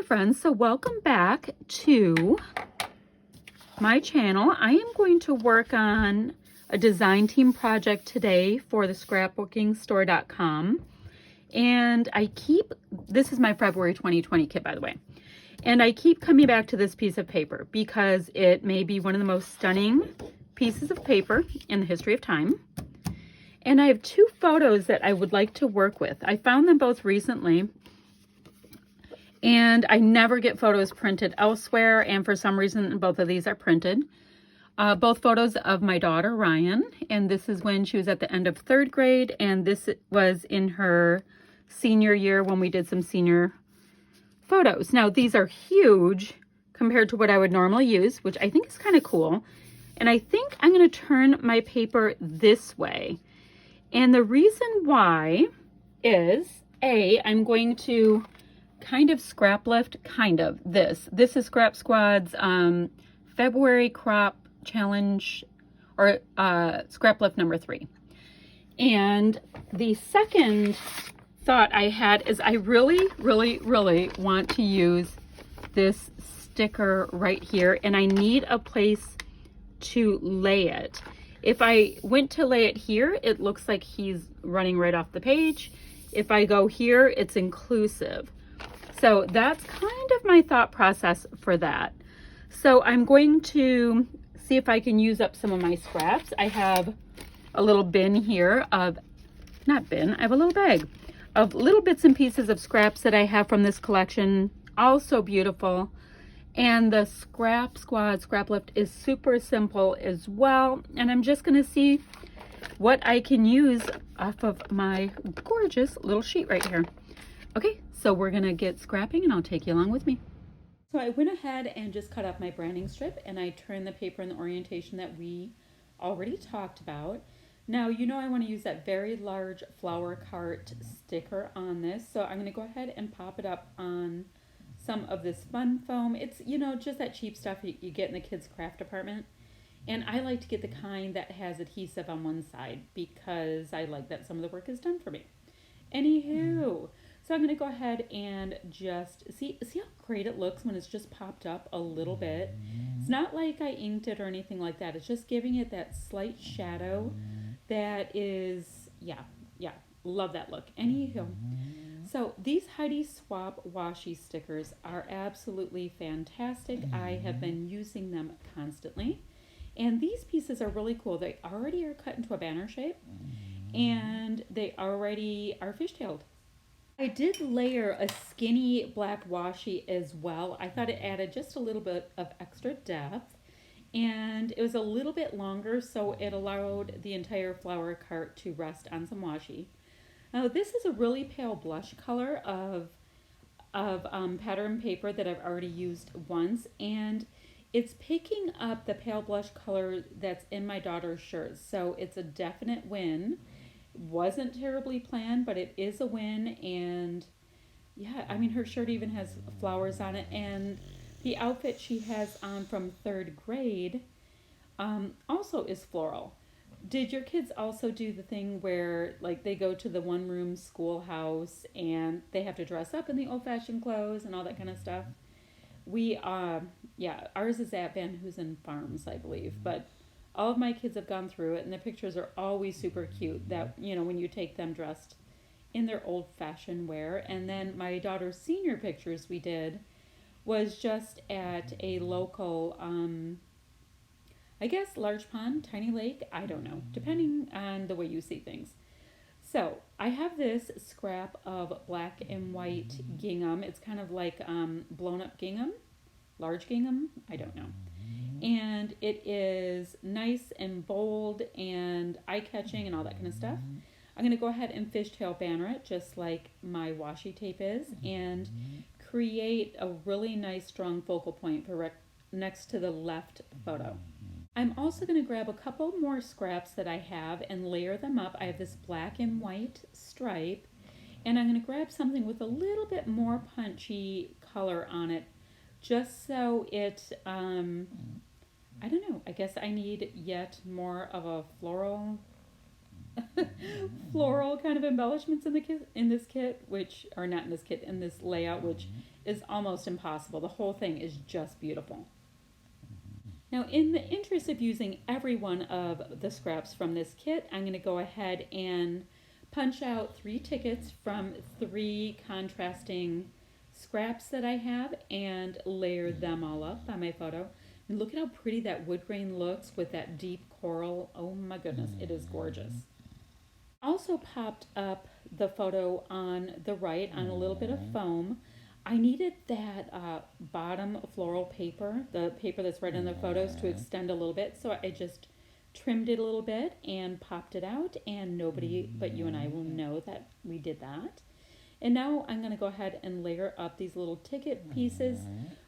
friends, so welcome back to my channel. I am going to work on a design team project today for the scrapbookingstore.com, and this is my February 2020 kit, by the way, and I keep coming back to this piece of paper because it may be one of the most stunning pieces of paper in the history of time. And I have two photos that I would like to work with. I found them both recently, and I never get photos printed elsewhere, and for some reason both of these are printed. Both photos of my daughter Ryan, and this is when she was at the end of 3rd grade, and this was in her senior year when we did some senior photos. Now these are huge compared to what I would normally use, which I think is kind of cool. And I think I'm going to turn my paper this way. And the reason why is, I'm going to kind of scrap lift, This is Scrap Squad's February crop challenge, or scrap lift number 3. And the second thought I had is I really want to use this sticker right here, and I need a place to lay it. If I went to lay it here, it looks like he's running right off the page. If I go here, it's inclusive. So that's kind of my thought process for that. So I'm going to see if I can use up some of my scraps. I have a little bin here of, I have a little bag of little bits and pieces of scraps that I have from this collection. Also beautiful. And the Scrap Squad Scrap Lift is super simple as well. And I'm just going to see what I can use off of my gorgeous little sheet right here. Okay, so we're gonna get scrapping and I'll take you along with me. So I went ahead and just cut off my branding strip, and I turned the paper in the orientation that we already talked about. Now, you know I want to use that very large flower cart sticker on this, so I'm gonna go ahead and pop it up on some of this fun foam. It's, you know, just that cheap stuff you get in the kids' craft department. And I like to get the kind that has adhesive on one side because I like that some of the work is done for me. Anywho, so I'm going to go ahead and just see how great it looks when it's just popped up a little bit. It's not like I inked it or anything like that. It's just giving it that slight shadow that is, yeah, love that look. Anywho, so these Heidi Swapp washi stickers are absolutely fantastic. I have been using them constantly. And these pieces are really cool. They already are cut into a banner shape, and they already are fishtailed. I did layer a skinny black washi as well. I thought it added just a little bit of extra depth, and it was a little bit longer, so it allowed the entire flower cart to rest on some washi. Now this is a really pale blush color of pattern paper that I've already used once, and it's picking up the pale blush color that's in my daughter's shirt, so it's a definite win. Wasn't terribly planned, but it is a win. And yeah, I mean, her shirt even has flowers on it, and the outfit she has on from 3rd grade also is floral. Did your kids also do the thing where, like, they go to the one-room schoolhouse and they have to dress up in the old-fashioned clothes and all that kind of stuff? We, yeah, ours is at Van Hoosen Farms, I believe, but all of my kids have gone through it, and the pictures are always super cute, that, you know, when you take them dressed in their old-fashioned wear. And then my daughter's senior pictures we did was just at a local, I guess, large pond, tiny lake, I don't know, depending on the way you see things. So I have this scrap of black and white gingham. It's kind of like blown up gingham, large gingham, I don't know. And it is nice and bold and eye-catching and all that kind of stuff. I'm going to go ahead and fishtail banner it just like my washi tape is, and create a really nice strong focal point for next to the left photo. I'm also going to grab a couple more scraps that I have and layer them up. I have this black and white stripe, and I'm going to grab something with a little bit more punchy color on it, just so it, I don't know, I guess I need yet more of a floral floral kind of embellishments in the kit, in this kit, which are not in this kit, in this layout, which is almost impossible. The whole thing is just beautiful. Now, in the interest of using every one of the scraps from this kit, I'm going to go ahead and punch out 3 tickets from 3 contrasting scraps that I have and layer them all up on my photo. And look at how pretty that wood grain looks with that deep coral. Oh my goodness, it is gorgeous. Also popped up the photo on the right on a little bit of foam. I needed that bottom floral paper, the paper that's right in the photos, to extend a little bit. So I just trimmed it a little bit and popped it out, and nobody but you and I will know that we did that. And now I'm going to go ahead and layer up these little ticket pieces.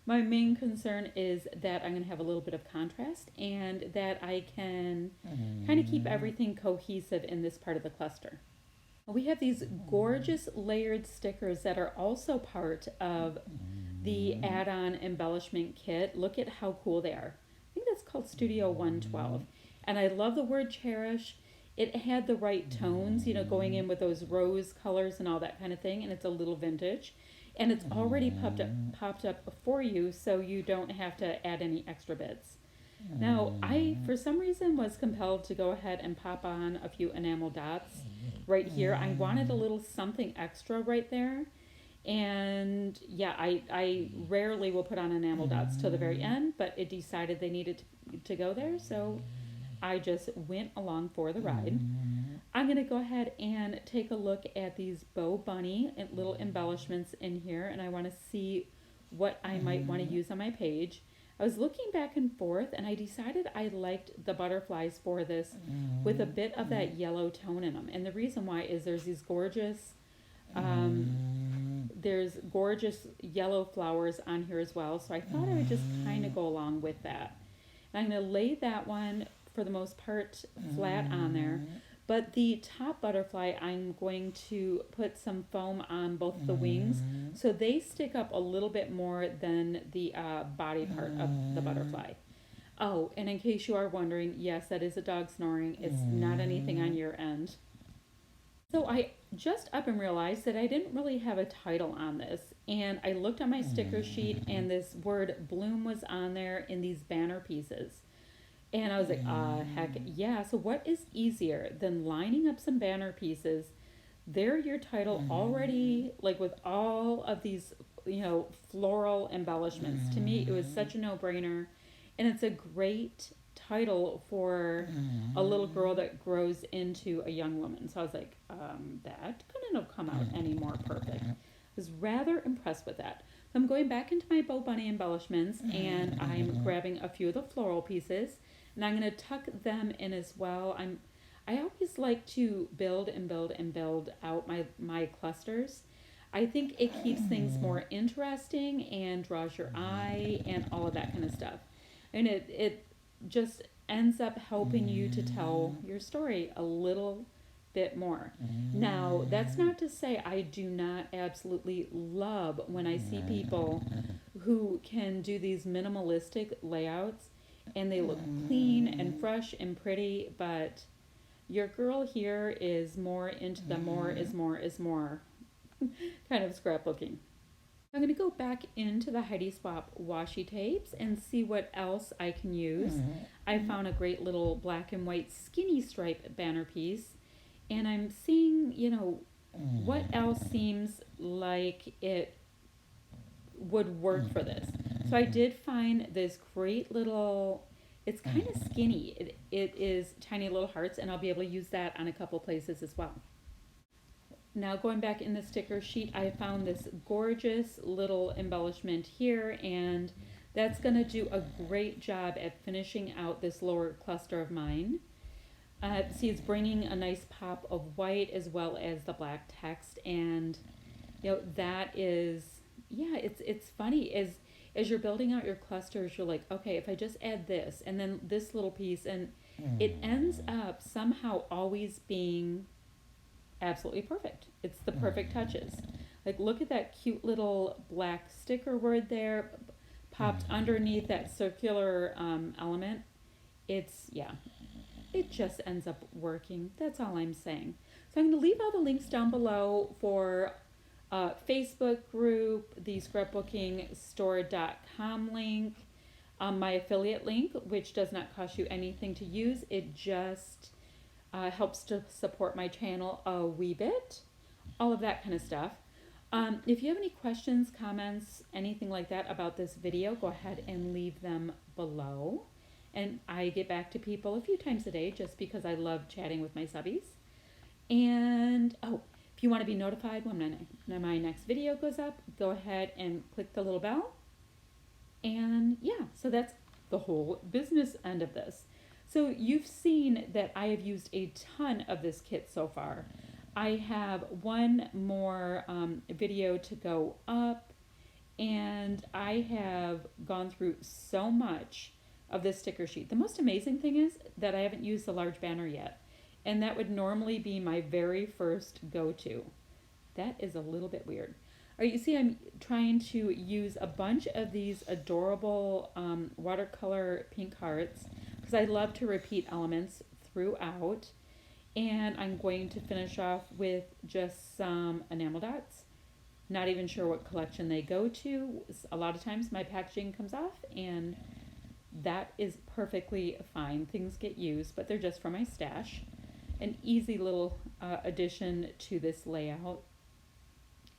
My main concern is that I'm going to have a little bit of contrast and that I can kind of keep everything cohesive in this part of the cluster. We have these gorgeous layered stickers that are also part of the add-on embellishment kit. Look at how cool they are. I think that's called Studio 112. And I love the word cherish. It had the right tones, you know, going in with those rose colors and all that kind of thing. And it's a little vintage. And it's already popped up for you, so you don't have to add any extra bits. Now, I, for some reason, was compelled to go ahead and pop on a few enamel dots right here. I wanted a little something extra right there. And yeah, I rarely will put on enamel dots till the very end, but it decided they needed to go there, so I just went along for the ride. I'm going to go ahead and take a look at these Bo Bunny and little embellishments in here, and I want to see what I might want to use on my page. I was looking back and forth, and I decided I liked the butterflies for this with a bit of that yellow tone in them. And the reason why is there's these gorgeous, yellow flowers on here as well. So I thought I would just kind of go along with that. And I'm going to lay that one, for the most part, flat on there. But the top butterfly, I'm going to put some foam on both the wings so they stick up a little bit more than the body part of the butterfly. Oh, and in case you are wondering, yes, that is a dog snoring. It's not anything on your end. So I just up and realized that I didn't really have a title on this. And I looked on my sticker sheet, and this word bloom was on there in these banner pieces. And I was like, heck yeah. So what is easier than lining up some banner pieces? They're your title already, like with all of these, you know, floral embellishments. To me, it was such a no-brainer. And it's a great title for a little girl that grows into a young woman. So I was like, that couldn't have come out any more perfect. I was rather impressed with that. So I'm going back into my Bo Bunny embellishments, and I'm grabbing a few of the floral pieces. And I'm going to tuck them in as well. I always like to build and build and build out my clusters. I think it keeps things more interesting and draws your eye and all of that kind of stuff. And it just ends up helping you to tell your story a little bit more. Now, that's not to say I do not absolutely love when I see people who can do these minimalistic layouts and they look clean and fresh and pretty, but your girl here is more into the more is more kind of scrapbooking. I'm going to go back into the Heidi Swap washi tapes and see what else I can use. I found a great little black and white skinny stripe banner piece, and I'm seeing, you know, what else seems like it would work for this. So I did find this great little, it's kind of skinny. It is tiny little hearts, and I'll be able to use that on a couple places as well. Now going back in the sticker sheet, I found this gorgeous little embellishment here, and that's going to do a great job at finishing out this lower cluster of mine. See, it's bringing a nice pop of white as well as the black text, and you know, that is, yeah, it's funny as you're building out your clusters, you're like, okay, if I just add this and then this little piece, and it ends up somehow always being absolutely perfect. It's the perfect touches. Like, look at that cute little black sticker word there popped underneath that circular element. It's, yeah, it just ends up working. That's all I'm saying. So I'm going to leave all the links down below for Facebook group, the scrapbookingstore.com link, my affiliate link, which does not cost you anything to use. It just helps to support my channel a wee bit, all of that kind of stuff. If you have any questions, comments, anything like that about this video, go ahead and leave them below. And I get back to people a few times a day just because I love chatting with my subbies. And, oh, if you want to be notified when my next video goes up, go ahead and click the little bell. And yeah, so that's the whole business end of this. So you've seen that I have used a ton of this kit so far. I have one more video to go up, and I have gone through so much of this sticker sheet. The most amazing thing is that I haven't used the large banner yet, and that would normally be my very first go-to. That is a little bit weird. All right, you see I'm trying to use a bunch of these adorable watercolor pink hearts because I love to repeat elements throughout. And I'm going to finish off with just some enamel dots. Not even sure what collection they go to. A lot of times my packaging comes off, and that is perfectly fine. Things get used, but they're just for my stash. An easy little addition to this layout.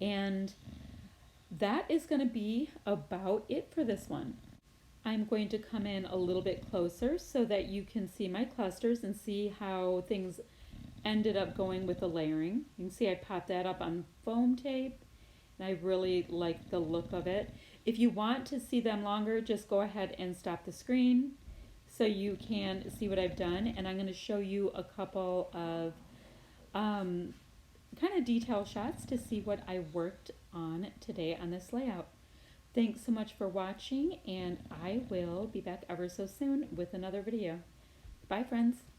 And that is going to be about it for this one. I'm going to come in a little bit closer so that you can see my clusters and see how things ended up going with the layering. You can see I popped that up on foam tape, and I really like the look of it. If you want to see them longer, just go ahead and stop the screen so you can see what I've done. And I'm going to show you a couple of kind of detail shots to see what I worked on today on this layout. Thanks so much for watching, and I will be back ever so soon with another video. Bye, friends.